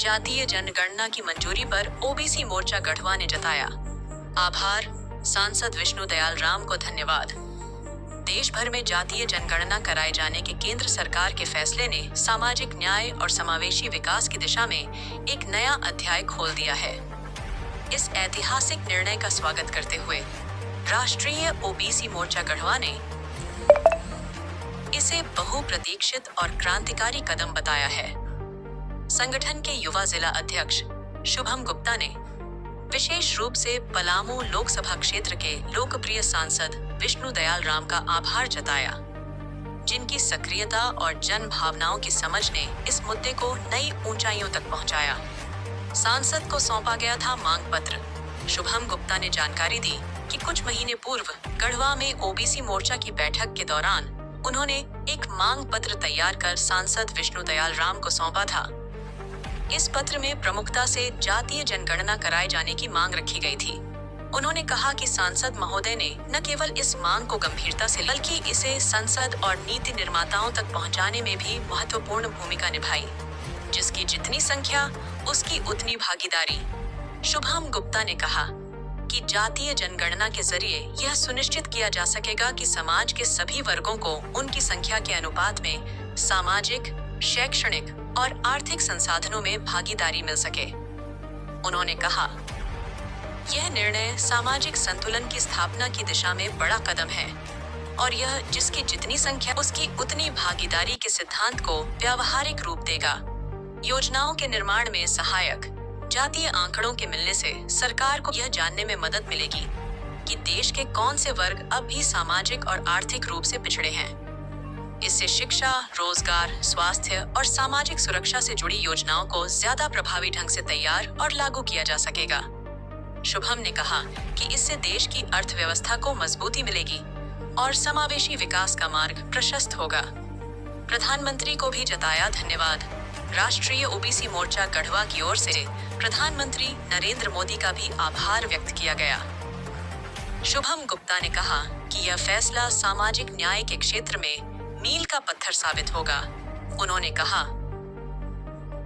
जातीय जनगणना की मंजूरी पर ओबीसी मोर्चा गढ़वा ने जताया आभार। सांसद विष्णु दयाल राम को धन्यवाद। देश भर में जातीय जनगणना कराए जाने के केंद्र सरकार के फैसले ने सामाजिक न्याय और समावेशी विकास की दिशा में एक नया अध्याय खोल दिया है। इस ऐतिहासिक निर्णय का स्वागत करते हुए राष्ट्रीय ओबीसी मोर्चा गढ़वा ने इसे बहुप्रतीक्षित और क्रांतिकारी कदम बताया है। संगठन के युवा जिला अध्यक्ष शुभम गुप्ता ने विशेष रूप से पलामू लोकसभा क्षेत्र के लोकप्रिय सांसद विष्णु दयाल राम का आभार जताया, जिनकी सक्रियता और जन भावनाओं की समझ ने इस मुद्दे को नई ऊंचाइयों तक पहुंचाया। सांसद को सौंपा गया था मांग पत्र। शुभम गुप्ता ने जानकारी दी कि कुछ महीने पूर्व गढ़वा में ओबीसी मोर्चा की बैठक के दौरान उन्होंने एक मांग पत्र तैयार कर सांसद विष्णु दयाल राम को सौंपा था। इस पत्र में प्रमुखता से जातीय जनगणना कराए जाने की मांग रखी गई थी। उन्होंने कहा कि सांसद महोदय ने न केवल इस मांग को गंभीरता से बल्कि इसे संसद और नीति निर्माताओं तक पहुंचाने में भी महत्वपूर्ण भूमिका निभाई। जिसकी जितनी संख्या उसकी उतनी भागीदारी। शुभम गुप्ता ने कहा कि जातीय जनगणना के जरिए यह सुनिश्चित किया जा सकेगा कि समाज के सभी वर्गों को उनकी संख्या के अनुपात में सामाजिक, शैक्षणिक और आर्थिक संसाधनों में भागीदारी मिल सके। उन्होंने कहा, यह निर्णय सामाजिक संतुलन की स्थापना की दिशा में बड़ा कदम है और यह जिसकी जितनी संख्या उसकी उतनी भागीदारी के सिद्धांत को व्यावहारिक रूप देगा। योजनाओं के निर्माण में सहायक जातीय आंकड़ों के मिलने से सरकार को यह जानने में मदद मिलेगी कि देश के कौन से वर्ग अब भी सामाजिक और आर्थिक रूप से पिछड़े हैं। इससे शिक्षा, रोजगार, स्वास्थ्य और सामाजिक सुरक्षा से जुड़ी योजनाओं को ज्यादा प्रभावी ढंग से तैयार और लागू किया जा सकेगा। शुभम ने कहा कि इससे देश की अर्थव्यवस्था को मजबूती मिलेगी और समावेशी विकास का मार्ग प्रशस्त होगा। प्रधानमंत्री को भी जताया धन्यवाद। राष्ट्रीय ओबीसी मोर्चा गढ़वा की ओर से प्रधानमंत्री नरेंद्र मोदी का भी आभार व्यक्त किया गया। शुभम गुप्ता ने कहा कि यह फैसला सामाजिक न्याय के क्षेत्र में मील का पत्थर साबित होगा। उन्होंने कहा,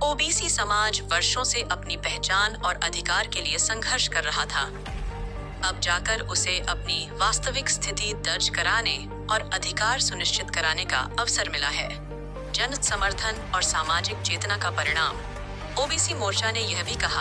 ओबीसी समाज वर्षों से अपनी पहचान और अधिकार के लिए संघर्ष कर रहा था। अब जाकर उसे अपनी वास्तविक स्थिति दर्ज कराने और अधिकार सुनिश्चित कराने का अवसर मिला है। जन समर्थन और सामाजिक चेतना का परिणाम। ओबीसी मोर्चा ने यह भी कहा